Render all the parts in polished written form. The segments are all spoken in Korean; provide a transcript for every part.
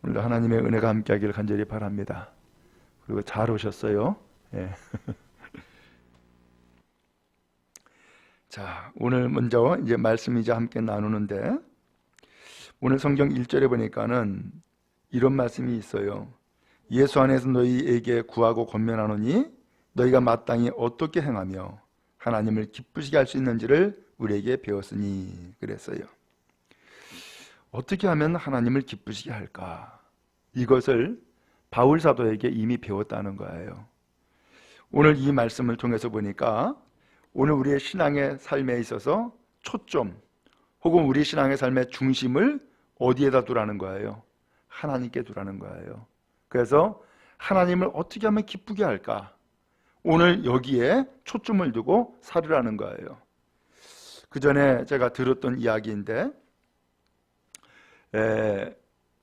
오늘도 하나님의 은혜가 함께하기를 간절히 바랍니다. 그리고 잘 오셨어요. 예. 자, 오늘 먼저 이제 말씀이자 함께 나누는데, 오늘 성경 1절에 보니까는 이런 말씀이 있어요. 예수 안에서 너희에게 구하고 권면하노니 너희가 마땅히 어떻게 행하며 하나님을 기쁘시게 할 수 있는지를 우리에게 배웠으니. 그랬어요. 어떻게 하면 하나님을 기쁘시게 할까? 이것을 바울 사도에게 이미 배웠다는 거예요. 오늘 이 말씀을 통해서 보니까 오늘 우리의 신앙의 삶에 있어서 초점 혹은 우리 신앙의 삶의 중심을 어디에다 두라는 거예요? 하나님께 두라는 거예요. 그래서 하나님을 어떻게 하면 기쁘게 할까? 오늘 여기에 초점을 두고 살으라는 거예요. 그 전에 제가 들었던 이야기인데,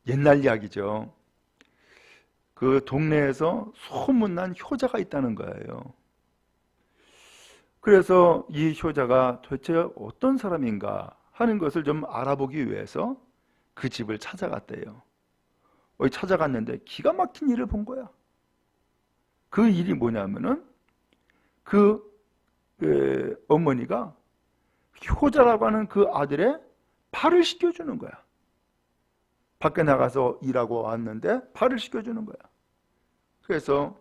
옛날 이야기죠. 그 동네에서 소문난 효자가 있다는 거예요. 그래서 이 효자가 도대체 어떤 사람인가 하는 것을 좀 알아보기 위해서 그 집을 찾아갔대요. 찾아갔는데 기가 막힌 일을 본 거야. 그 일이 뭐냐면은 어머니가 효자라고 하는 그 아들의 발을 씻겨주는 거야. 밖에 나가서 일하고 왔는데 발을 씻겨주는 거야. 그래서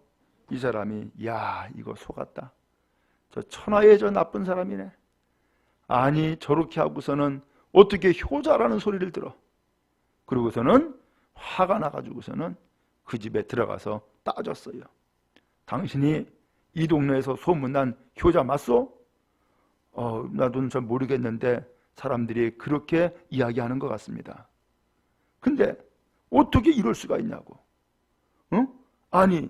이 사람이, 야, 이거 속았다. 저 천하의 저 나쁜 사람이네. 아니, 저렇게 하고서는 어떻게 효자라는 소리를 들어. 그러고서는 화가 나가지고서는 그 집에 들어가서 따졌어요. 당신이 이 동네에서 소문난 효자 맞소? 나도 잘 모르겠는데 사람들이 그렇게 이야기하는 것 같습니다. 근데 어떻게 이럴 수가 있냐고. 아니,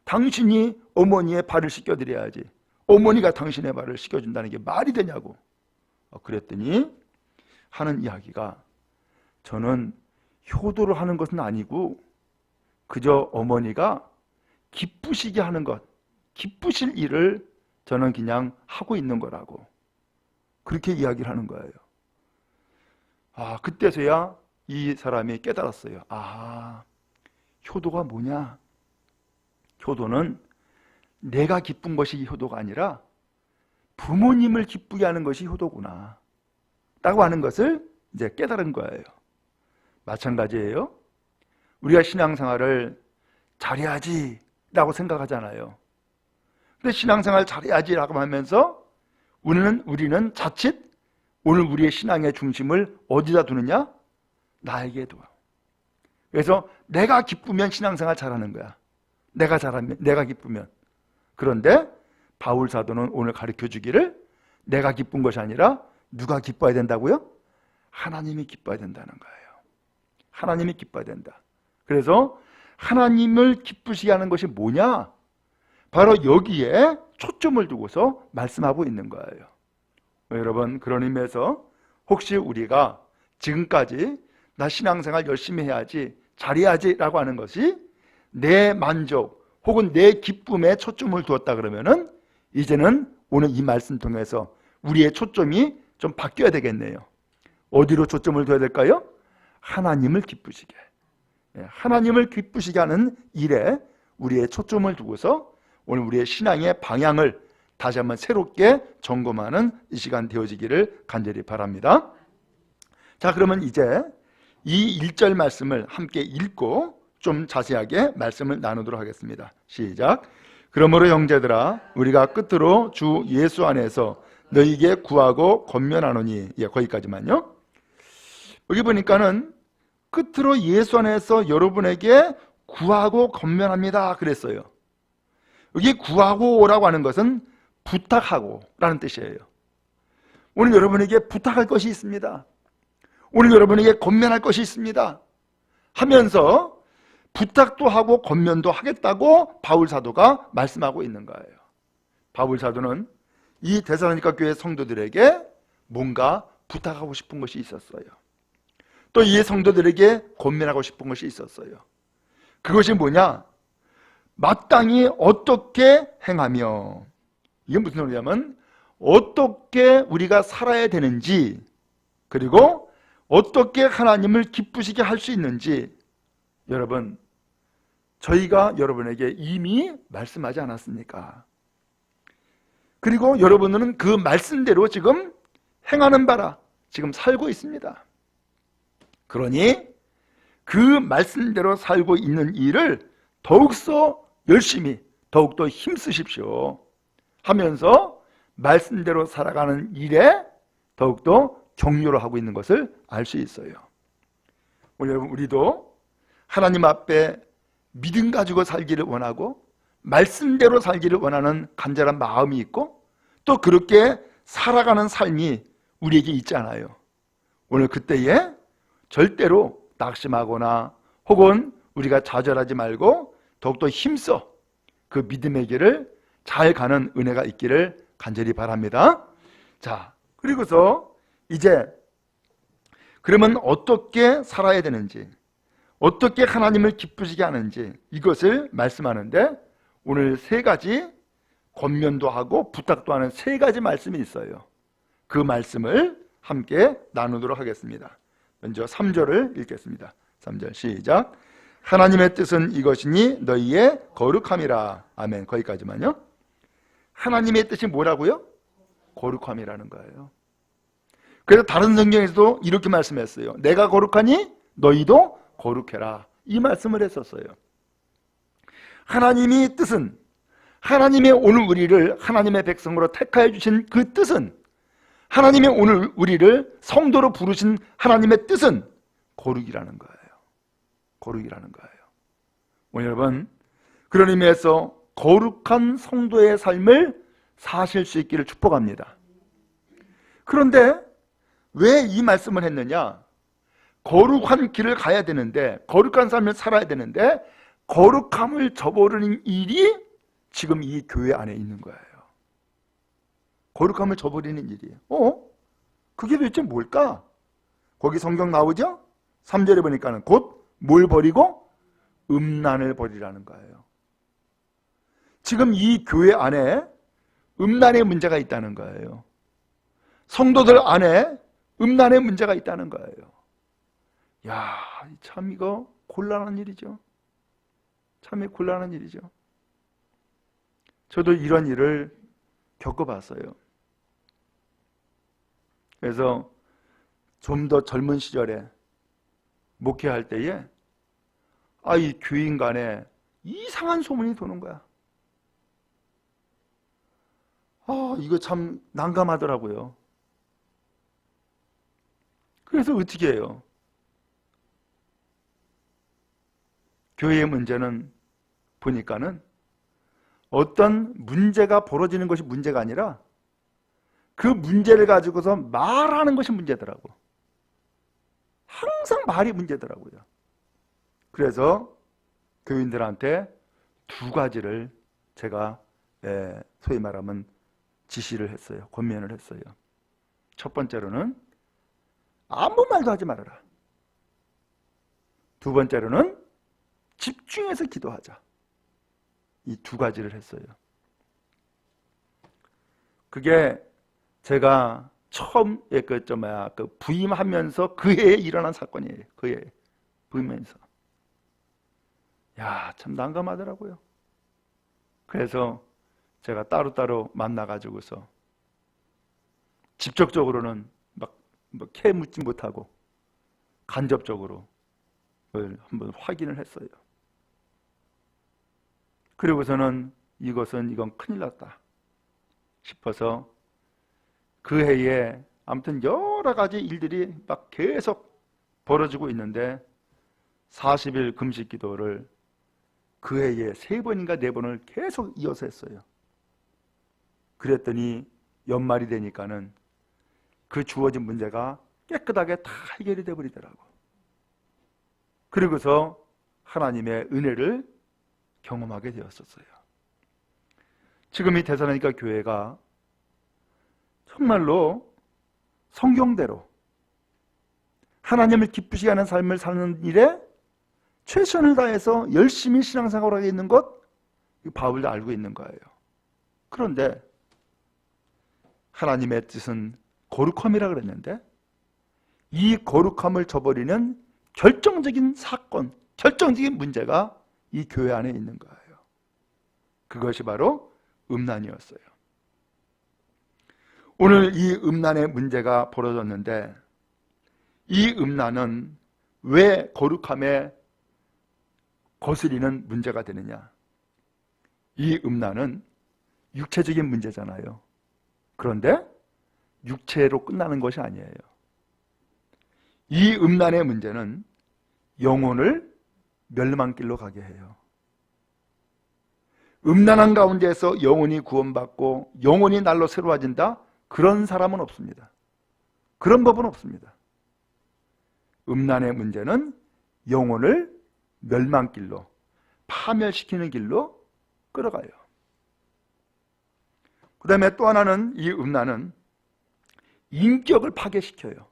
당신이 어머니의 발을 씻겨드려야지. 어머니가 당신의 발을 씻겨준다는 게 말이 되냐고. 그랬더니 하는 이야기가, 저는 효도를 하는 것은 아니고 그저 어머니가 기쁘시게 하는 것, 기쁘실 일을 저는 그냥 하고 있는 거라고. 그렇게 이야기를 하는 거예요. 그때서야 이 사람이 깨달았어요. 효도가 뭐냐? 효도는 내가 기쁜 것이 효도가 아니라 부모님을 기쁘게 하는 것이 효도구나 라고 하는 것을 이제 깨달은 거예요. 마찬가지예요. 우리가 신앙생활을 잘해야지 라고 생각하잖아요. 근데 신앙생활 잘해야지 라고 하면서 우리는 자칫 오늘 우리의 신앙의 중심을 어디다 두느냐? 나에게 둬. 그래서 내가 기쁘면 신앙생활 잘하는 거야. 내가 잘하면, 내가 기쁘면. 그런데 바울 사도는 오늘 가르쳐 주기를, 내가 기쁜 것이 아니라 누가 기뻐야 된다고요? 하나님이 기뻐야 된다는 거예요. 하나님이 기뻐야 된다. 그래서 하나님을 기쁘시게 하는 것이 뭐냐? 바로 여기에 초점을 두고서 말씀하고 있는 거예요. 여러분, 그런 의미에서 혹시 우리가 지금까지 나 신앙생활 열심히 해야지, 잘해야지 라고 하는 것이 내 만족 혹은 내 기쁨에 초점을 두었다 그러면은 이제는 오늘 이 말씀 통해서 우리의 초점이 좀 바뀌어야 되겠네요. 어디로 초점을 둬야 될까요? 하나님을 기쁘시게. 하나님을 기쁘시게 하는 일에 우리의 초점을 두고서 오늘 우리의 신앙의 방향을 다시 한번 새롭게 점검하는 이 시간 되어지기를 간절히 바랍니다. 자, 그러면 이제 이 1절 말씀을 함께 읽고 좀 자세하게 말씀을 나누도록 하겠습니다. 시작. 그러므로 형제들아, 우리가 끝으로 주 예수 안에서 너희에게 구하고 권면하노니. 거기까지만요. 여기 보니까는 끝으로 예수 안에서 여러분에게 구하고 권면합니다 그랬어요. 여기 구하고라고 하는 것은 부탁하고 라는 뜻이에요. 오늘 여러분에게 부탁할 것이 있습니다. 오늘 여러분에게 권면할 것이 있습니다 하면서 부탁도 하고 권면도 하겠다고 바울 사도가 말씀하고 있는 거예요. 바울 사도는 이 데살로니가 교회 성도들에게 뭔가 부탁하고 싶은 것이 있었어요. 또 이 성도들에게 권면하고 싶은 것이 있었어요. 그것이 뭐냐? 마땅히 어떻게 행하며, 이게 무슨 소리냐면 어떻게 우리가 살아야 되는지, 그리고 어떻게 하나님을 기쁘시게 할 수 있는지, 여러분, 저희가 여러분에게 이미 말씀하지 않았습니까? 그리고 여러분은 그 말씀대로 지금 행하는 바라 지금 살고 있습니다. 그러니 그 말씀대로 살고 있는 일을 더욱더 열심히, 더욱더 힘쓰십시오 하면서 말씀대로 살아가는 일에 더욱더 격려를 하고 있는 것을 알 수 있어요. 우리도 하나님 앞에 믿음 가지고 살기를 원하고 말씀대로 살기를 원하는 간절한 마음이 있고 또 그렇게 살아가는 삶이 우리에게 있잖아요. 오늘 그때에 절대로 낙심하거나 혹은 우리가 좌절하지 말고 더욱더 힘써 그 믿음의 길을 잘 가는 은혜가 있기를 간절히 바랍니다. 자, 그리고서 이제 그러면 어떻게 살아야 되는지, 어떻게 하나님을 기쁘시게 하는지 이것을 말씀하는데 오늘 세 가지 권면도 하고 부탁도 하는 세 가지 말씀이 있어요. 그 말씀을 함께 나누도록 하겠습니다. 먼저 3절을 읽겠습니다. 3절 시작. 하나님의 뜻은 이것이니 너희의 거룩함이라. 아멘. 거기까지만요. 하나님의 뜻이 뭐라고요? 거룩함이라는 거예요. 그래서 다른 성경에서도 이렇게 말씀했어요. 내가 거룩하니 너희도 거룩해라. 이 말씀을 했었어요. 하나님의 뜻은, 하나님의 오늘 우리를 하나님의 백성으로 택하여 주신 그 뜻은, 하나님의 오늘 우리를 성도로 부르신 하나님의 뜻은 거룩이라는 거예요. 거룩이라는 거예요. 오늘 여러분, 그런 의미에서 거룩한 성도의 삶을 사실 수 있기를 축복합니다. 그런데 왜 이 말씀을 했느냐? 거룩한 길을 가야 되는데, 거룩한 삶을 살아야 되는데 거룩함을 저버리는 일이 지금 이 교회 안에 있는 거예요. 거룩함을 저버리는 일이에요. 그게 도대체 뭘까? 거기 성경 나오죠? 3절에 보니까는 곧 뭘 버리고? 음란을 버리라는 거예요. 지금 이 교회 안에 음란의 문제가 있다는 거예요. 성도들 안에 음란의 문제가 있다는 거예요. 야, 참 이거 곤란한 일이죠. 참 곤란한 일이죠. 저도 이런 일을 겪어봤어요. 그래서 좀 더 젊은 시절에 목회할 때에 이 교인 간에 이상한 소문이 도는 거야. 이거 참 난감하더라고요. 그래서 어떻게 해요? 교회의 문제는 보니까는 어떤 문제가 벌어지는 것이 문제가 아니라 그 문제를 가지고서 말하는 것이 문제더라고. 항상 말이 문제더라고요. 그래서 교인들한테 두 가지를 제가 소위 말하면 지시를 했어요. 권면을 했어요. 첫 번째로는 아무 말도 하지 말아라. 두 번째로는 집중해서 기도하자. 이 두 가지를 했어요. 그게 제가 처음 부임하면서 그 해에 일어난 사건이에요. 그 해에 부임하면서. 야, 참 난감하더라고요. 그래서 제가 따로따로 만나가지고서 직접적으로는 캐 묻지 못하고 간접적으로 그걸 한번 확인을 했어요. 그리고서는 이건 큰일 났다 싶어서 그 해에 아무튼 여러 가지 일들이 막 계속 벌어지고 있는데 40일 금식 기도를 그 해에 3번인가 4번을 계속 이어서 했어요. 그랬더니 연말이 되니까는 그 주어진 문제가 깨끗하게 다 해결이 되어버리더라고. 그리고서 하나님의 은혜를 경험하게 되었었어요. 지금 이 데살로니가 교회가 정말로 성경대로 하나님을 기쁘시게 하는 삶을 사는 일에 최선을 다해서 열심히 신앙생활을 하고 있는 것, 바울도 알고 있는 거예요. 그런데 하나님의 뜻은 거룩함이라 그랬는데 이 거룩함을 저버리는 결정적인 사건, 결정적인 문제가 이 교회 안에 있는 거예요. 그것이 바로 음란이었어요. 오늘 이 음란의 문제가 벌어졌는데 이 음란은 왜 거룩함에 거스리는 문제가 되느냐? 이 음란은 육체적인 문제잖아요. 그런데 육체로 끝나는 것이 아니에요. 이 음란의 문제는 영혼을 멸망길로 가게 해요. 음란한 가운데에서 영혼이 구원받고 영혼이 날로 새로워진다? 그런 사람은 없습니다. 그런 법은 없습니다. 음란의 문제는 영혼을 멸망길로, 파멸시키는 길로 끌어가요. 그 다음에 또 하나는 이 음란은 인격을 파괴시켜요.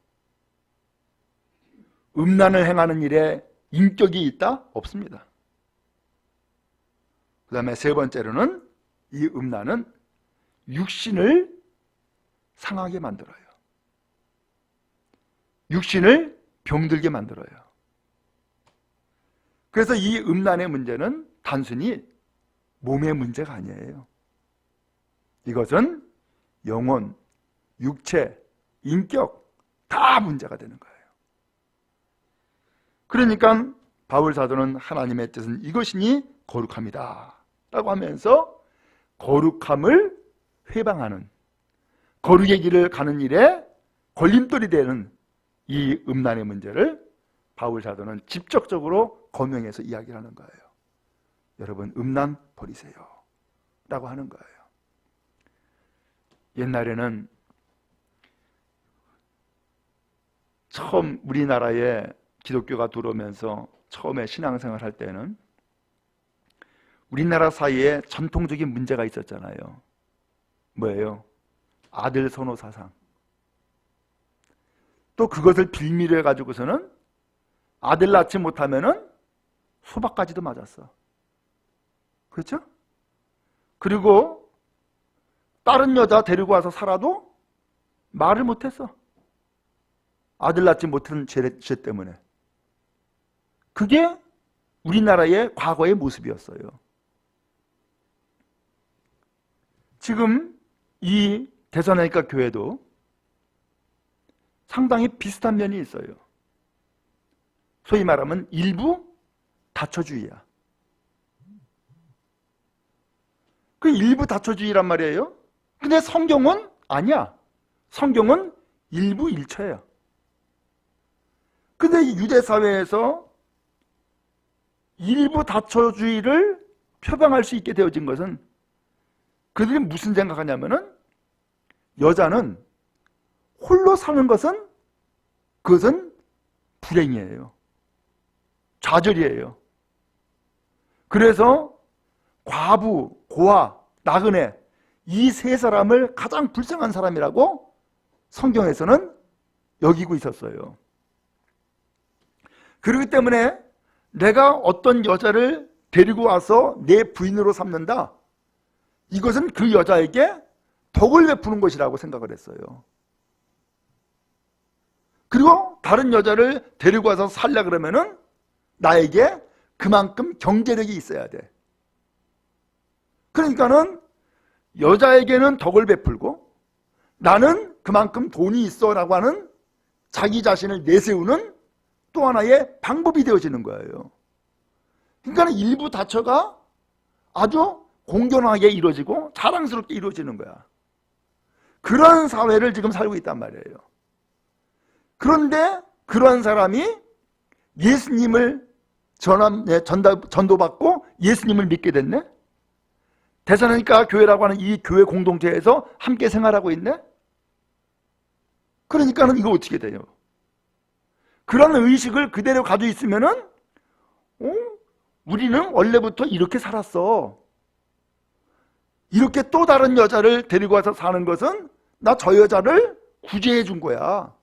음란을 행하는 일에 인격이 있다? 없습니다. 그 다음에 세 번째로는 이 음란은 육신을 상하게 만들어요. 육신을 병들게 만들어요. 그래서 이 음란의 문제는 단순히 몸의 문제가 아니에요. 이것은 영혼, 육체, 인격 다 문제가 되는 거예요. 그러니까 바울 사도는 하나님의 뜻은 이것이니 거룩함이다 라고 하면서 거룩함을 회방하는, 거룩의 길을 가는 일에 걸림돌이 되는 이 음란의 문제를 바울 사도는 직접적으로 거명해서 이야기하는 거예요. 여러분, 음란 버리세요 라고 하는 거예요. 옛날에는 처음 우리나라에 기독교가 들어오면서 처음에 신앙생활 할 때는 우리나라 사이에 전통적인 문제가 있었잖아요. 뭐예요? 아들 선호 사상. 또 그것을 빌미로 해가지고서는 아들 낳지 못하면은 수박까지도 맞았어. 그렇죠? 그리고 다른 여자 데리고 와서 살아도 말을 못했어. 아들 낳지 못한 죄 때문에. 그게 우리나라의 과거의 모습이었어요. 지금 이 대선하니까 교회도 상당히 비슷한 면이 있어요. 소위 말하면 일부 다처주의야. 그 일부 다처주의란 말이에요. 근데 성경은 아니야. 성경은 일부 일처야. 근데 유대 사회에서 일부 다처주의를 표방할 수 있게 되어진 것은 그들이 무슨 생각하냐면은 여자는 홀로 사는 것은 그것은 불행이에요. 좌절이에요. 그래서 과부, 고아, 나그네 이 세 사람을 가장 불쌍한 사람이라고 성경에서는 여기고 있었어요. 그렇기 때문에 내가 어떤 여자를 데리고 와서 내 부인으로 삼는다. 이것은 그 여자에게 덕을 베푸는 것이라고 생각을 했어요. 그리고 다른 여자를 데리고 와서 살려 그러면은 나에게 그만큼 경제력이 있어야 돼. 그러니까는 여자에게는 덕을 베풀고 나는 그만큼 돈이 있어 라고 하는 자기 자신을 내세우는 또 하나의 방법이 되어지는 거예요. 그러니까 일부 다처가 아주 공견하게 이루어지고 자랑스럽게 이루어지는 거야. 그런 사회를 지금 살고 있단 말이에요. 그런데 그런 사람이 예수님을 전도받고 예수님을 믿게 됐네? 대사로니까 교회라고 하는 이 교회 공동체에서 함께 생활하고 있네? 그러니까는 이거 어떻게 돼요? 그런 의식을 그대로 가지고 있으면은 우리는 원래부터 이렇게 살았어. 이렇게 또 다른 여자를 데리고 와서 사는 것은 나 저 여자를 구제해 준 거야.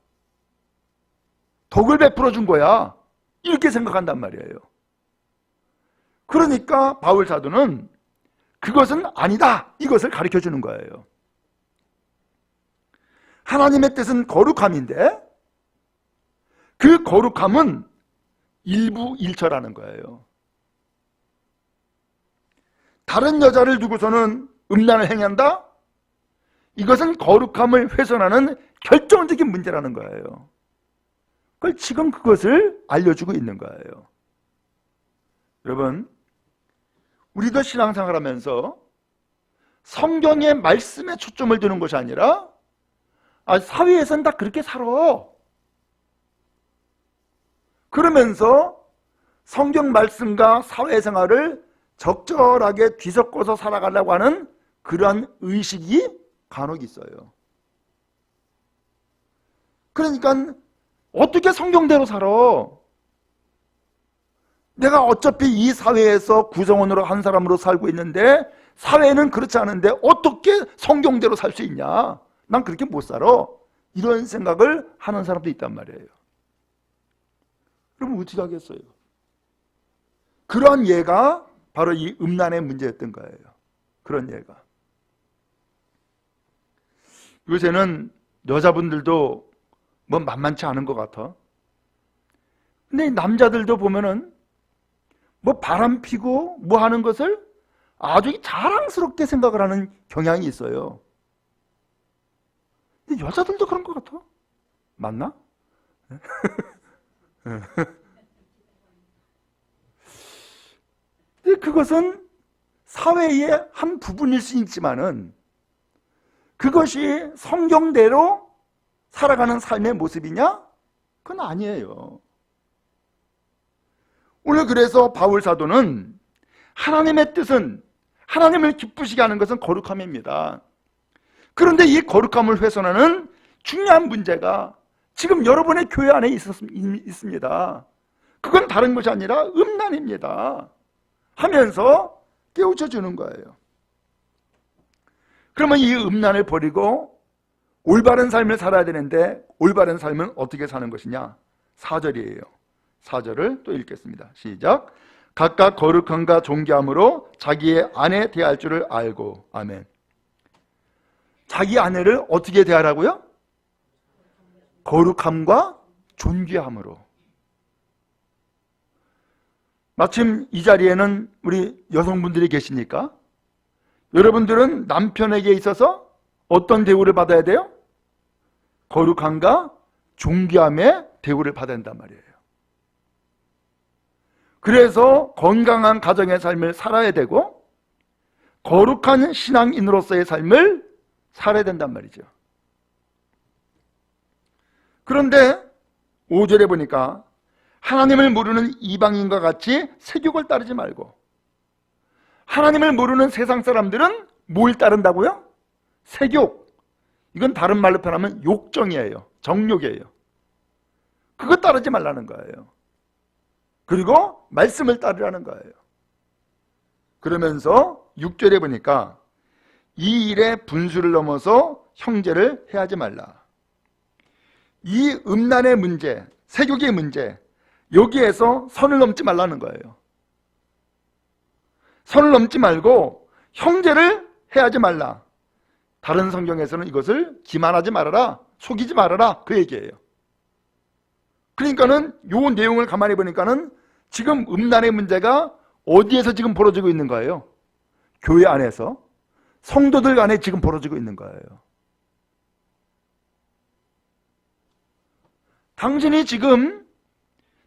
덕을 베풀어 준 거야. 이렇게 생각한단 말이에요. 그러니까 바울 사도는 그것은 아니다, 이것을 가르쳐 주는 거예요. 하나님의 뜻은 거룩함인데 그 거룩함은 일부일처라는 거예요. 다른 여자를 두고서는 음란을 행한다? 이것은 거룩함을 훼손하는 결정적인 문제라는 거예요. 지금 그것을 알려주고 있는 거예요. 여러분, 우리도 신앙생활하면서 성경의 말씀에 초점을 두는 것이 아니라 사회에서는 다 그렇게 살아, 그러면서 성경 말씀과 사회생활을 적절하게 뒤섞어서 살아가려고 하는 그러한 의식이 간혹 있어요. 그러니까 어떻게 성경대로 살아? 내가 어차피 이 사회에서 구성원으로 한 사람으로 살고 있는데 사회는 그렇지 않은데 어떻게 성경대로 살 수 있냐? 난 그렇게 못 살아. 이런 생각을 하는 사람도 있단 말이에요. 그럼 어떻게 하겠어요? 그런 예가 바로 이 음란의 문제였던 거예요. 그런 예가. 요새는 여자분들도 뭐 만만치 않은 것 같아. 근데 남자들도 보면은 뭐 바람 피고 뭐 하는 것을 아주 자랑스럽게 생각을 하는 경향이 있어요. 근데 여자들도 그런 것 같아. 맞나? 근데 그것은 사회의 한 부분일 수 있지만은 그것이 성경대로 살아가는 삶의 모습이냐? 그건 아니에요. 오늘 그래서 바울 사도는 하나님의 뜻은, 하나님을 기쁘시게 하는 것은 거룩함입니다. 그런데 이 거룩함을 훼손하는 중요한 문제가 지금 여러분의 교회 안에 있습니다. 그건 다른 것이 아니라 음란입니다 하면서 깨우쳐 주는 거예요. 그러면 이 음란을 버리고 올바른 삶을 살아야 되는데 올바른 삶은 어떻게 사는 것이냐? 4절이에요. 4절을 또 읽겠습니다. 시작. 각각 거룩함과 존귀함으로 자기의 아내 대할 줄을 알고. 아멘. 자기 아내를 어떻게 대하라고요? 거룩함과 존귀함으로. 마침 이 자리에는 우리 여성분들이 계시니까 여러분들은 남편에게 있어서 어떤 대우를 받아야 돼요? 거룩함과 존귀함의 대우를 받아야 한단 말이에요. 그래서 건강한 가정의 삶을 살아야 되고 거룩한 신앙인으로서의 삶을 살아야 된단 말이죠. 그런데 5절에 보니까 하나님을 모르는 이방인과 같이 세욕을 따르지 말고, 하나님을 모르는 세상 사람들은 뭘 따른다고요? 세욕. 이건 다른 말로 표현하면 욕정이에요. 정욕이에요. 그거 따르지 말라는 거예요. 그리고 말씀을 따르라는 거예요. 그러면서 6절에 보니까 이 일에 분수를 넘어서 형제를 해하지 말라. 이 음란의 문제, 세욕의 문제, 여기에서 선을 넘지 말라는 거예요. 선을 넘지 말고 형제를 해하지 말라. 다른 성경에서는 이것을 기만하지 말아라, 속이지 말아라, 그 얘기예요. 그러니까는 요 내용을 가만히 보니까는 지금 음란의 문제가 어디에서 지금 벌어지고 있는 거예요? 교회 안에서, 성도들 안에 지금 벌어지고 있는 거예요. 당신이 지금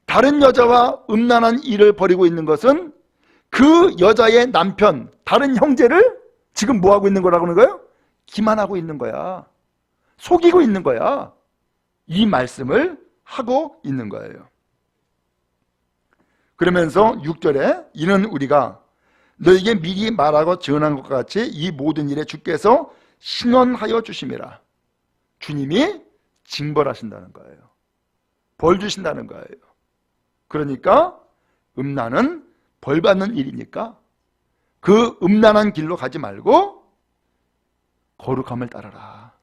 다른 여자와 음란한 일을 벌이고 있는 것은 그 여자의 남편, 다른 형제를 지금 뭐하고 있는 거라고 하는 거예요? 기만하고 있는 거야. 속이고 있는 거야. 이 말씀을 하고 있는 거예요. 그러면서 6절에 이는 우리가 너에게 미리 말하고 전한 것과 같이 이 모든 일에 주께서 신원하여 주심이라. 주님이 징벌하신다는 거예요. 벌 주신다는 거예요. 그러니까 음란은 벌 받는 일이니까 그 음란한 길로 가지 말고 거룩함을 따르라.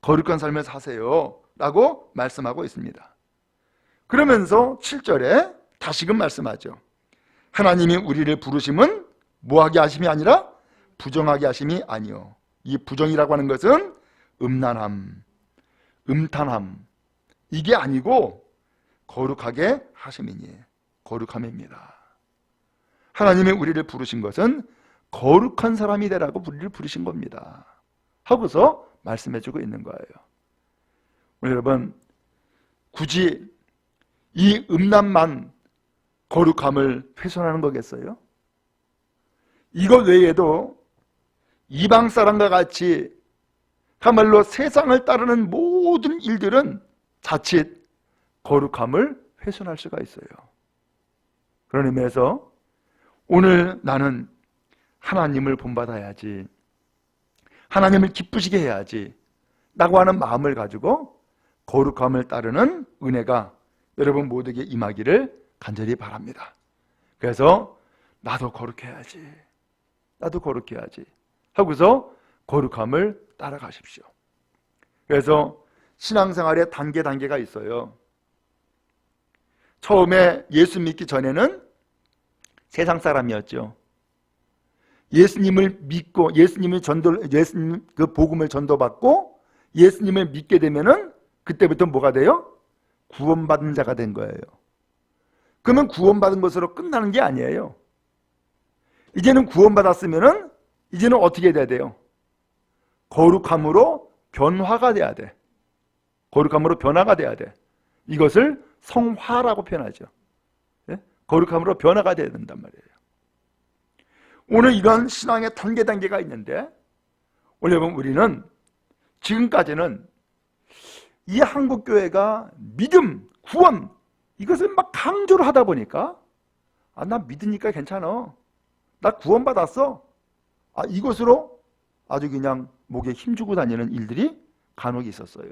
거룩한 삶을 사세요 라고 말씀하고 있습니다. 그러면서 7절에 다시금 말씀하죠. 하나님이 우리를 부르심은 뭐하게 하심이 아니라 부정하게 하심이 아니요. 이 부정이라고 하는 것은 음란함, 음탄함, 이게 아니고 거룩하게 하심이니 거룩함입니다. 하나님이 우리를 부르신 것은 거룩한 사람이 되라고 우리를 부르신 겁니다 하고서 말씀해주고 있는 거예요. 여러분, 굳이 이 음란만 거룩함을 훼손하는 거겠어요? 이것 외에도 이방 사람과 같이 그야말로 세상을 따르는 모든 일들은 자칫 거룩함을 훼손할 수가 있어요. 그런 의미에서 오늘 나는 하나님을 본받아야지, 하나님을 기쁘시게 해야지 라고 하는 마음을 가지고 거룩함을 따르는 은혜가 여러분 모두에게 임하기를 간절히 바랍니다. 그래서 나도 거룩해야지, 나도 거룩해야지 하고서 거룩함을 따라가십시오. 그래서 신앙생활에 단계가 있어요. 처음에 예수 믿기 전에는 세상 사람이었죠. 예수님을 믿고 예수님 그 복음을 전도받고 예수님을 믿게 되면은 그때부터 뭐가 돼요? 구원받은 자가 된 거예요. 그러면 구원받은 것으로 끝나는 게 아니에요. 이제는 구원받았으면은 이제는 어떻게 돼야 돼요? 거룩함으로 변화가 돼야 돼. 거룩함으로 변화가 돼야 돼. 이것을 성화라고 표현하죠. 예? 거룩함으로 변화가 돼야 된단 말이에요. 오늘 이런 신앙의 단계가 있는데 오늘 여러분 우리는 지금까지는 이 한국교회가 믿음, 구원 이것을 막 강조를 하다 보니까 나 믿으니까 괜찮아, 나 구원받았어, 이것으로 아주 그냥 목에 힘주고 다니는 일들이 간혹 있었어요.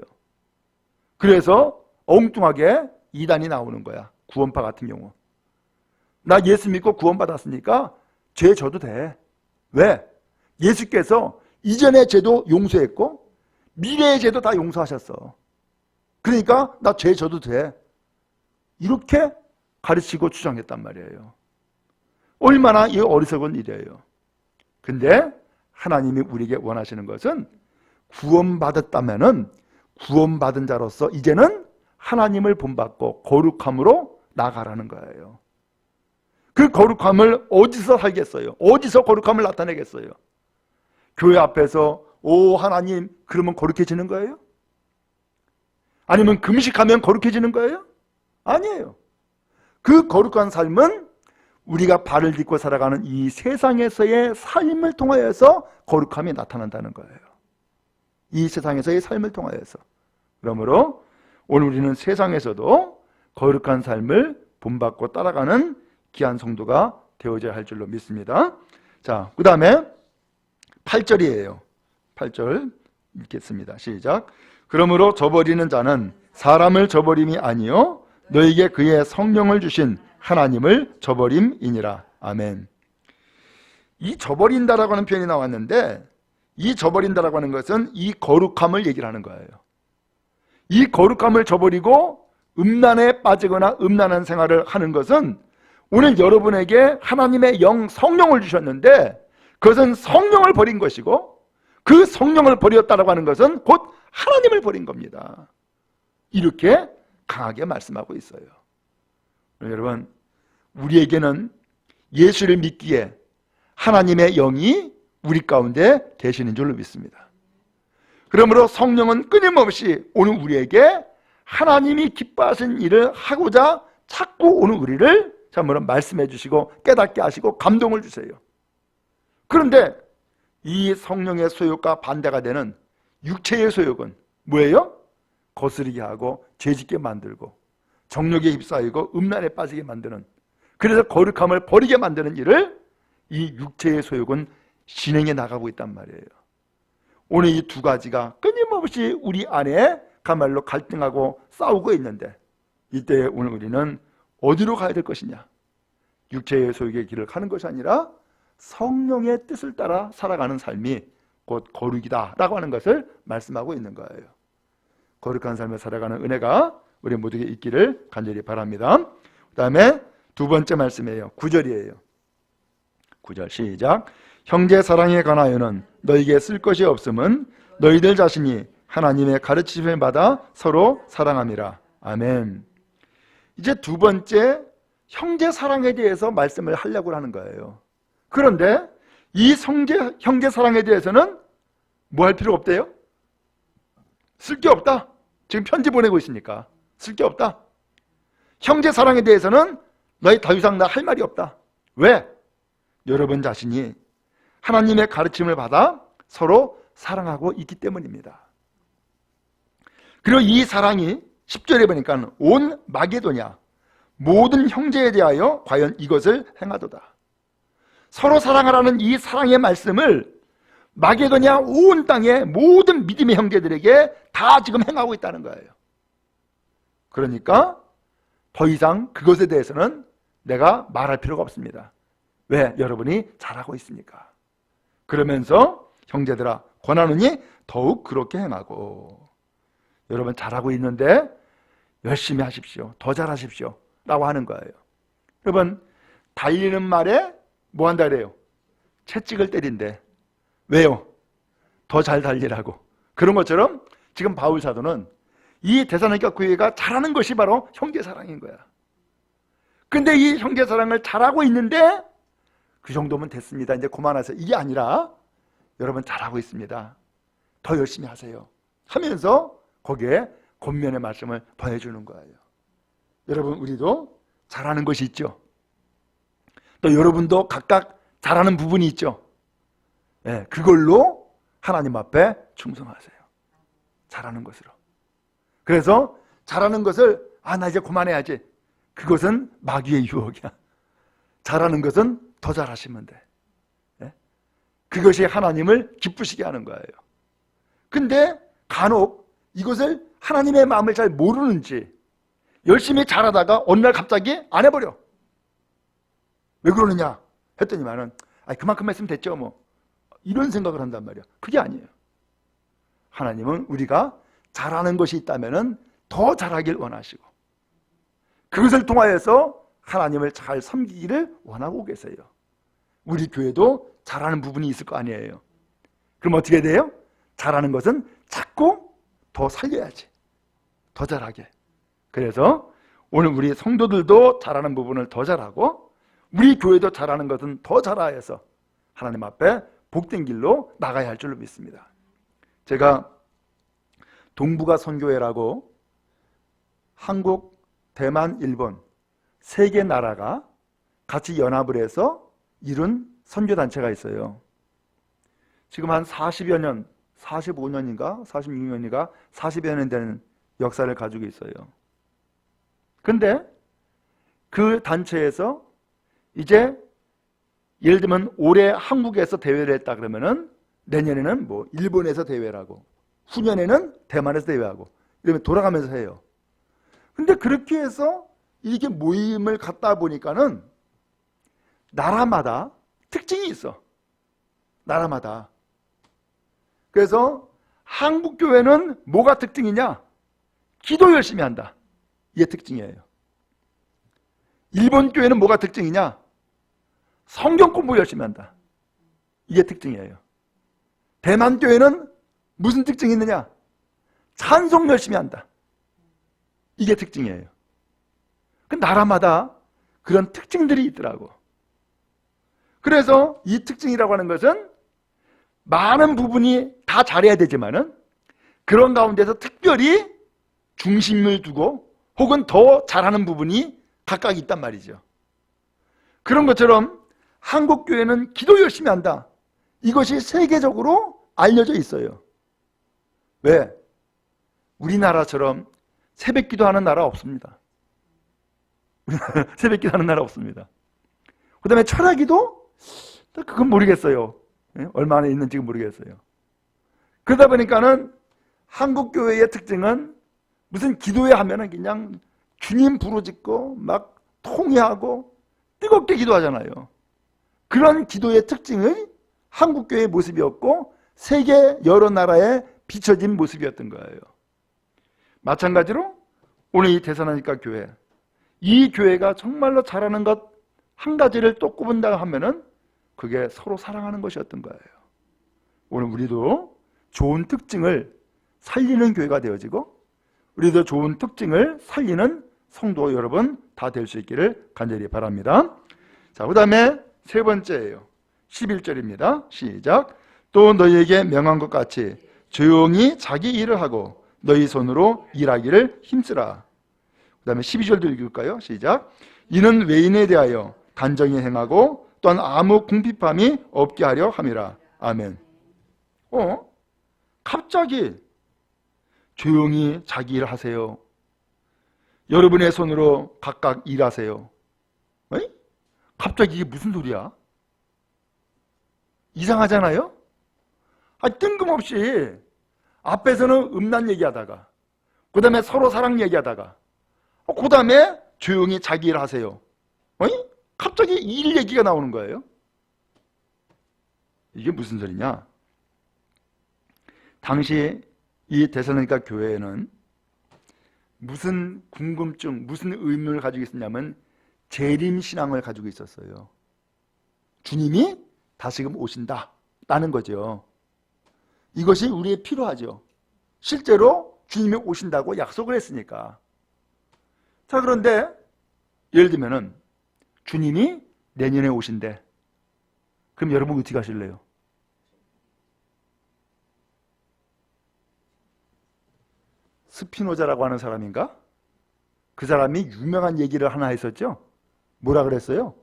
그래서 엉뚱하게 이단이 나오는 거야. 구원파 같은 경우 나 예수 믿고 구원받았으니까 죄 져도 돼. 왜? 예수께서 이전의 죄도 용서했고 미래의 죄도 다 용서하셨어. 그러니까 나 죄 져도 돼. 이렇게 가르치고 주장했단 말이에요. 얼마나 이 어리석은 일이에요. 근데 하나님이 우리에게 원하시는 것은 구원받았다면은 구원받은 자로서 이제는 하나님을 본받고 거룩함으로 나가라는 거예요. 그 거룩함을 어디서 살겠어요? 어디서 거룩함을 나타내겠어요? 교회 앞에서 오 하나님 그러면 거룩해지는 거예요? 아니면 금식하면 거룩해지는 거예요? 아니에요. 그 거룩한 삶은 우리가 발을 딛고 살아가는 이 세상에서의 삶을 통하여서 거룩함이 나타난다는 거예요. 이 세상에서의 삶을 통하여서. 그러므로 오늘 우리는 세상에서도 거룩한 삶을 본받고 따라가는 귀한 성도가 되어져야 할 줄로 믿습니다. 자, 그 다음에 8절이에요. 8절 읽겠습니다. 시작. 그러므로 저버리는 자는 사람을 저버림이 아니요 너에게 그의 성령을 주신 하나님을 저버림이니라. 아멘. 이 저버린다라고 하는 표현이 나왔는데 이 저버린다라고 하는 것은 이 거룩함을 얘기를 하는 거예요. 이 거룩함을 저버리고 음란에 빠지거나 음란한 생활을 하는 것은 오늘 여러분에게 하나님의 영 성령을 주셨는데 그것은 성령을 버린 것이고 그 성령을 버렸다라고 하는 것은 곧 하나님을 버린 겁니다. 이렇게 강하게 말씀하고 있어요. 여러분, 우리에게는 예수를 믿기에 하나님의 영이 우리 가운데 계시는 줄로 믿습니다. 그러므로 성령은 끊임없이 오늘 우리에게 하나님이 기뻐하신 일을 하고자 자꾸 오늘 우리를 참으로 말씀해 주시고 깨닫게 하시고 감동을 주세요. 그런데 이 성령의 소욕과 반대가 되는 육체의 소욕은 뭐예요? 거스르게 하고 죄짓게 만들고 정욕에 휩싸이고 음란에 빠지게 만드는, 그래서 거룩함을 버리게 만드는 일을 이 육체의 소욕은 진행해 나가고 있단 말이에요. 오늘 이 두 가지가 끊임없이 우리 안에 가말로 갈등하고 싸우고 있는데 이때 오늘 우리는 어디로 가야 될 것이냐? 육체의 소욕의 길을 가는 것이 아니라 성령의 뜻을 따라 살아가는 삶이 곧 거룩이다 라고 하는 것을 말씀하고 있는 거예요. 거룩한 삶을 살아가는 은혜가 우리 모두에게 있기를 간절히 바랍니다. 그 다음에 두 번째 말씀이에요. 9절이에요. 9절 시작. 형제 사랑에 관하여는 너에게 쓸 것이 없음은 너희들 자신이 하나님의 가르치심을 받아 서로 사랑함이라. 아멘. 이제 두 번째 형제 사랑에 대해서 말씀을 하려고 하는 거예요. 그런데 이 형제 사랑에 대해서는 뭐 할 필요 없대요? 쓸 게 없다. 지금 편지 보내고 있으니까 쓸 게 없다. 형제 사랑에 대해서는 너희 더 이상 나 할 말이 없다. 왜? 여러분 자신이 하나님의 가르침을 받아 서로 사랑하고 있기 때문입니다. 그리고 이 사랑이 10절에 보니까 온 마게도냐 모든 형제에 대하여 과연 이것을 행하도다. 서로 사랑하라는 이 사랑의 말씀을 마게도냐 온 땅의 모든 믿음의 형제들에게 다 지금 행하고 있다는 거예요. 그러니까 더 이상 그것에 대해서는 내가 말할 필요가 없습니다. 왜? 여러분이 잘하고 있으니까. 그러면서 형제들아 권하노니 더욱 그렇게 행하고. 여러분 잘하고 있는데 열심히 하십시오. 더 잘하십시오 라고 하는 거예요. 여러분 달리는 말에 뭐 한다 그래요? 채찍을 때린대. 왜요? 더 잘 달리라고. 그런 것처럼 지금 바울 사도는 이 데살로니가 교회가 잘하는 것이 바로 형제사랑인 거야. 근데 이 형제사랑을 잘하고 있는데 그 정도면 됐습니다, 이제 그만하세요, 이게 아니라 여러분 잘하고 있습니다, 더 열심히 하세요 하면서 거기에 권면의 말씀을 더해주는 거예요. 여러분 우리도 잘하는 것이 있죠. 또 여러분도 각각 잘하는 부분이 있죠. 네, 그걸로 하나님 앞에 충성하세요. 잘하는 것으로. 그래서 잘하는 것을 나 이제 그만해야지, 그것은 마귀의 유혹이야. 잘하는 것은 더 잘하시면 돼. 네? 그것이 하나님을 기쁘시게 하는 거예요. 근데 간혹 이것을 하나님의 마음을 잘 모르는지 열심히 잘하다가 어느 날 갑자기 안 해버려. 왜 그러느냐 했더니만은 그만큼 했으면 됐죠 뭐, 이런 생각을 한단 말이야. 그게 아니에요. 하나님은 우리가 잘하는 것이 있다면은 더 잘하길 원하시고 그것을 통하여서 하나님을 잘 섬기기를 원하고 계세요. 우리 교회도 잘하는 부분이 있을 거 아니에요. 그럼 어떻게 돼요? 잘하는 것은 자꾸 더 살려야지, 더 잘하게. 그래서 오늘 우리 성도들도 잘하는 부분을 더 잘하고 우리 교회도 잘하는 것은 더 잘하여서 하나님 앞에 복된 길로 나가야 할 줄로 믿습니다. 제가 동북아 선교회라고 한국, 대만, 일본 세 개 나라가 같이 연합을 해서 이룬 선교단체가 있어요. 지금 한 40여 년, 45년인가 46년인가 40여 년 되는 역사를 가지고 있어요. 근데 그 단체에서 이제 예를 들면 올해 한국에서 대회를 했다 그러면은 내년에는 뭐 일본에서 대회라고, 후년에는 대만에서 대회하고 이러면 돌아가면서 해요. 근데 그렇게 해서 이렇게 모임을 갖다 보니까는 나라마다 특징이 있어. 나라마다. 그래서 한국 교회는 뭐가 특징이냐? 기도 열심히 한다. 이게 특징이에요. 일본 교회는 뭐가 특징이냐? 성경 공부 열심히 한다. 이게 특징이에요. 대만 교회는 무슨 특징이 있느냐? 찬송 열심히 한다. 이게 특징이에요. 그 나라마다 그런 특징들이 있더라고. 그래서 이 특징이라고 하는 것은 많은 부분이 다 잘해야 되지만은 그런 가운데서 특별히 중심을 두고 혹은 더 잘하는 부분이 각각 있단 말이죠. 그런 것처럼 한국 교회는 기도 열심히 한다. 이것이 세계적으로 알려져 있어요. 왜? 우리나라처럼 새벽 기도하는 나라 없습니다. 새벽 기도하는 나라 없습니다. 그 다음에 철야기도 그건 모르겠어요. 얼마나 있는지 모르겠어요. 그러다 보니까는 한국 교회의 특징은 무슨 기도회 하면은 그냥 주님 부르짖고 막 통회하고 뜨겁게 기도하잖아요. 그런 기도의 특징이 한국 교회의 모습이었고 세계 여러 나라에 비춰진 모습이었던 거예요. 마찬가지로 오늘 이 데살로니가 교회, 이 교회가 정말로 잘하는 것 한 가지를 또 꼽은다 하면은 그게 서로 사랑하는 것이었던 거예요. 오늘 우리도 좋은 특징을 살리는 교회가 되어지고 우리도 좋은 특징을 살리는 성도 여러분 다 될 수 있기를 간절히 바랍니다. 자, 그 다음에 세 번째예요. 11절입니다. 시작. 또 너희에게 명한 것 같이 조용히 자기 일을 하고 너희 손으로 일하기를 힘쓰라. 그 다음에 12절도 읽을까요? 시작. 이는 외인에 대하여 단정히 행하고 또한 아무 궁핍함이 없게 하려 함이라. 아멘. 갑자기 조용히 자기 일 하세요. 여러분의 손으로 각각 일하세요. 어이? 갑자기 이게 무슨 소리야? 이상하잖아요? 뜬금없이 앞에서는 음란 얘기하다가 그 다음에 서로 사랑 얘기하다가 그 다음에 조용히 자기 일 하세요. 어이? 갑자기 일 얘기가 나오는 거예요. 이게 무슨 소리냐? 당시 이 데살로니가 교회에는 무슨 궁금증, 무슨 의문을 가지고 있었냐면 재림신앙을 가지고 있었어요. 주님이 다시금 오신다라는 거죠. 이것이 우리에 필요하죠. 실제로 주님이 오신다고 약속을 했으니까. 자, 그런데 예를 들면은 주님이 내년에 오신대. 그럼 여러분 어떻게 하실래요? 스피노자라고 하는 사람인가? 그 사람이 유명한 얘기를 하나 했었죠? 뭐라 그랬어요?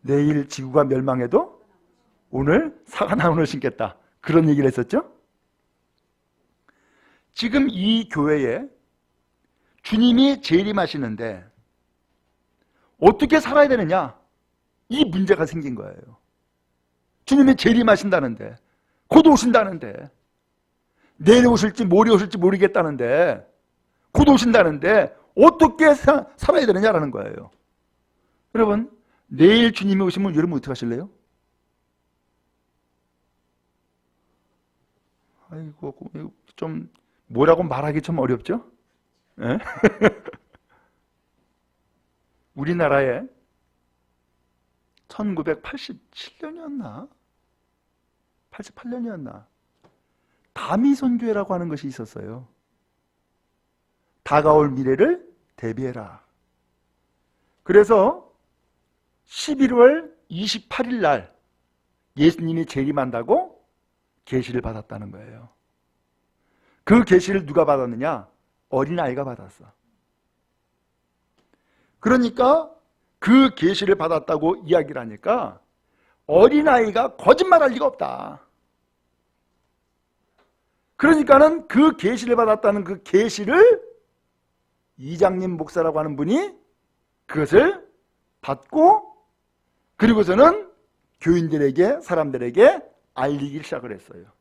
내일 지구가 멸망해도 오늘 사과나무를 심겠다. 그런 얘기를 했었죠? 지금 이 교회에 주님이 재림하시는데 어떻게 살아야 되느냐? 이 문제가 생긴 거예요. 주님이 재림하신다는데, 곧 오신다는데, 내일 오실지 모레 오실지 모르겠다는데, 곧 오신다는데 어떻게 살아야 되느냐라는 거예요. 여러분, 내일 주님이 오시면 여러분 어떻게 하실래요? 아이고, 좀 뭐라고 말하기 좀 어렵죠? 네? 우리나라에 1987년이었나? 88년이었나? 다미선교회라고 하는 것이 있었어요. 다가올 미래를 대비해라. 그래서 11월 28일 날 예수님이 재림한다고 계시를 받았다는 거예요. 그 계시를 누가 받았느냐? 어린아이가 받았어. 그러니까 그 계시를 받았다고 이야기를 하니까 어린아이가 거짓말할 리가 없다. 그러니까는 그 계시를 받았다는 그 계시를 이장님 목사라고 하는 분이 그것을 받고 그리고서는 교인들에게 사람들에게 알리기 시작을 했어요.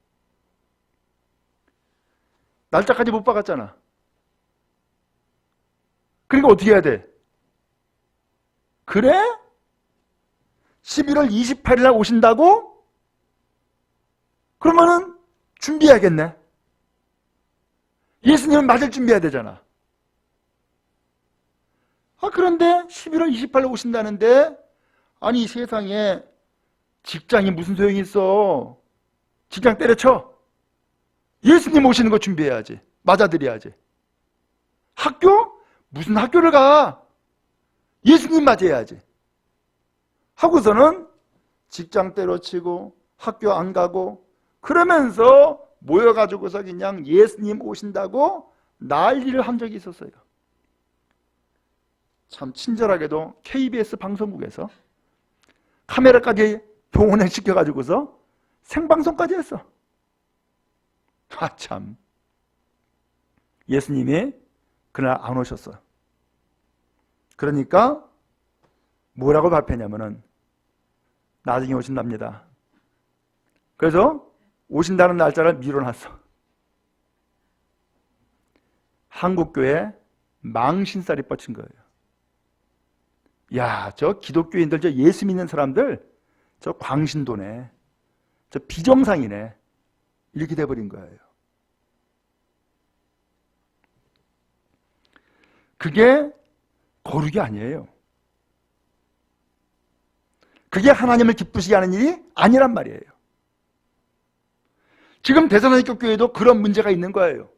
날짜까지 못 박았잖아. 그러니까 어떻게 해야 돼? 그래? 11월 28일 날 오신다고? 그러면은 준비해야겠네. 예수님을 맞을 준비해야 되잖아. 그런데 11월 28일 오신다는데 아니 이 세상에 직장이 무슨 소용이 있어. 직장 때려쳐. 예수님 오시는 거 준비해야지. 맞아드려야지. 학교? 무슨 학교를 가? 예수님 맞아야지. 하고서는 직장 때려치고 학교 안 가고 그러면서 모여가지고서 그냥 예수님 오신다고 난리를 한 적이 있었어요. 참 친절하게도 KBS 방송국에서 카메라까지 동원해 시켜가지고서 생방송까지 했어. 참 예수님이 그날 안 오셨어. 그러니까 뭐라고 발표했냐면은 나중에 오신답니다. 그래서 오신다는 날짜를 미뤄놨어. 한국교회 망신살이 뻗친 거예요. 야, 저 기독교인들, 저 예수 믿는 사람들, 저 광신도네, 저 비정상이네, 이렇게 돼버린 거예요. 그게 거룩이 아니에요. 그게 하나님을 기쁘시게 하는 일이 아니란 말이에요. 지금 데살로니가 교회도 그런 문제가 있는 거예요.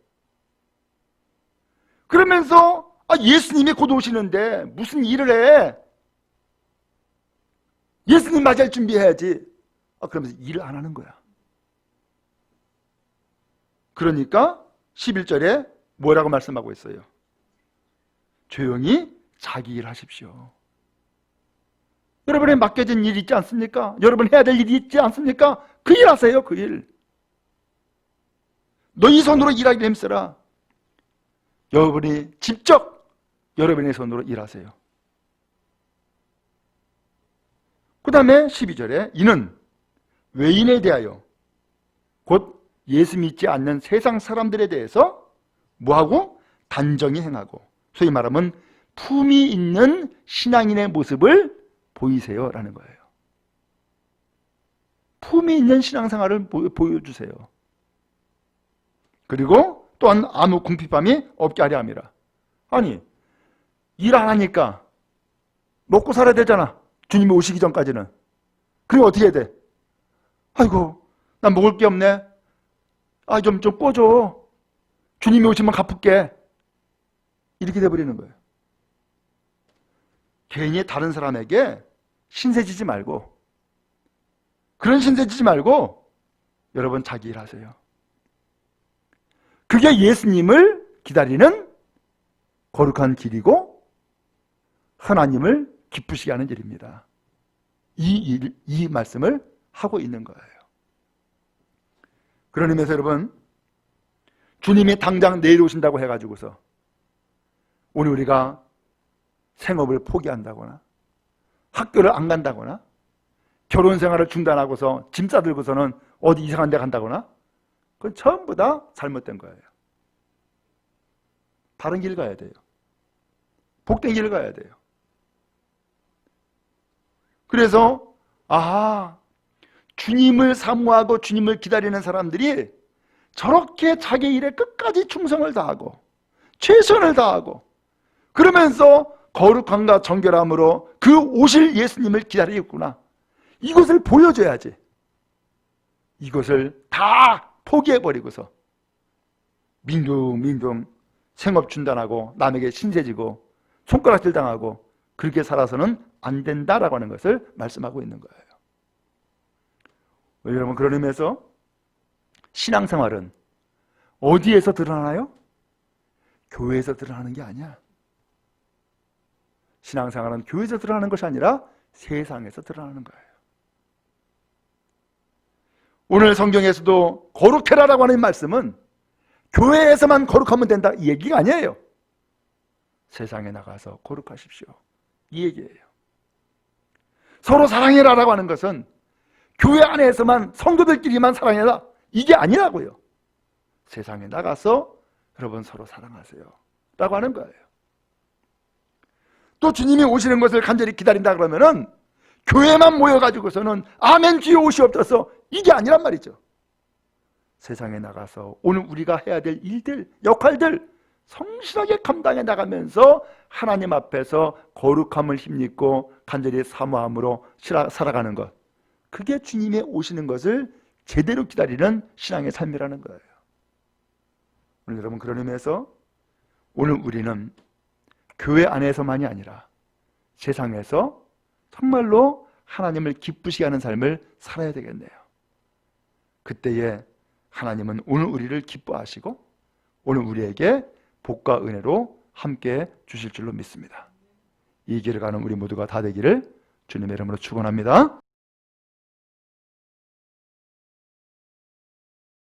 그러면서 예수님이 곧 오시는데 무슨 일을 해? 예수님 맞이할 준비해야지. 그러면서 일을 안 하는 거야. 그러니까 11절에 뭐라고 말씀하고 있어요? 조용히 자기 일 하십시오. 여러분의 맡겨진 일이 있지 않습니까? 여러분 해야 될 일이 있지 않습니까? 그 일 하세요. 그 일. 너희 손으로 일하기를 힘써라. 여러분이 직접 여러분의 손으로 일하세요. 그 다음에 12절에 이는 외인에 대하여 곧 예수 믿지 않는 세상 사람들에 대해서 뭐하고? 단정히 행하고, 소위 말하면 품이 있는 신앙인의 모습을 보이세요 라는 거예요. 품이 있는 신앙생활을 보여주세요. 그리고 또한 아무 궁핍함이 없게 하려 함이라. 아니, 일 안 하니까 먹고 살아야 되잖아. 주님이 오시기 전까지는. 그럼 어떻게 해야 돼? 아이고, 난 먹을 게 없네. 좀 꺼줘. 주님이 오시면 갚을게. 이렇게 돼버리는 거예요. 괜히 다른 사람에게 신세지지 말고, 그런 신세지지 말고 여러분 자기 일 하세요. 그게 예수님을 기다리는 거룩한 길이고 하나님을 기쁘시게 하는 일입니다. 이 말씀을 하고 있는 거예요. 그런 의미에서 여러분, 주님이 당장 내일 오신다고 해가지고서 오늘 우리가 생업을 포기한다거나 학교를 안 간다거나 결혼 생활을 중단하고서 짐 싸들고서는 어디 이상한 데 간다거나, 그건 전부 다 잘못된 거예요. 다른 길 가야 돼요. 복된 길 가야 돼요. 그래서 주님을 사모하고 주님을 기다리는 사람들이 저렇게 자기 일에 끝까지 충성을 다하고 최선을 다하고 그러면서 거룩함과 정결함으로 그 오실 예수님을 기다리겠구나, 이것을 보여줘야지. 이것을 다 포기해버리고서 민둥민둥 생업 중단하고 남에게 신세지고 손가락질 당하고 그렇게 살아서는 안 된다라고 하는 것을 말씀하고 있는 거예요. 여러분, 그런 의미에서 신앙생활은 어디에서 드러나나요? 교회에서 드러나는 게 아니야. 신앙생활은 교회에서 드러나는 것이 아니라 세상에서 드러나는 거예요. 오늘 성경에서도 거룩해라라고 하는 말씀은 교회에서만 거룩하면 된다 이 얘기가 아니에요. 세상에 나가서 거룩하십시오, 이 얘기예요. 서로 사랑해라라고 하는 것은 교회 안에서만 성도들끼리만 사랑해라 이게 아니라고요. 세상에 나가서 여러분 서로 사랑하세요 라고 하는 거예요. 또 주님이 오시는 것을 간절히 기다린다 그러면은 교회만 모여가지고서는 아멘 주여 오시옵소서 이게 아니란 말이죠. 세상에 나가서 오늘 우리가 해야 될 일들, 역할들 성실하게 감당해 나가면서 하나님 앞에서 거룩함을 힘입고 간절히 사모함으로 살아가는 것, 그게 주님이 오시는 것을 제대로 기다리는 신앙의 삶이라는 거예요. 오늘 여러분, 그런 의미에서 오늘 우리는 교회 안에서만이 아니라 세상에서 정말로 하나님을 기쁘시게 하는 삶을 살아야 되겠네요. 그때에 하나님은 오늘 우리를 기뻐하시고 오늘 우리에게 복과 은혜로 함께 주실 줄로 믿습니다. 이 길을 가는 우리 모두가 다 되기를 주님의 이름으로 축원합니다.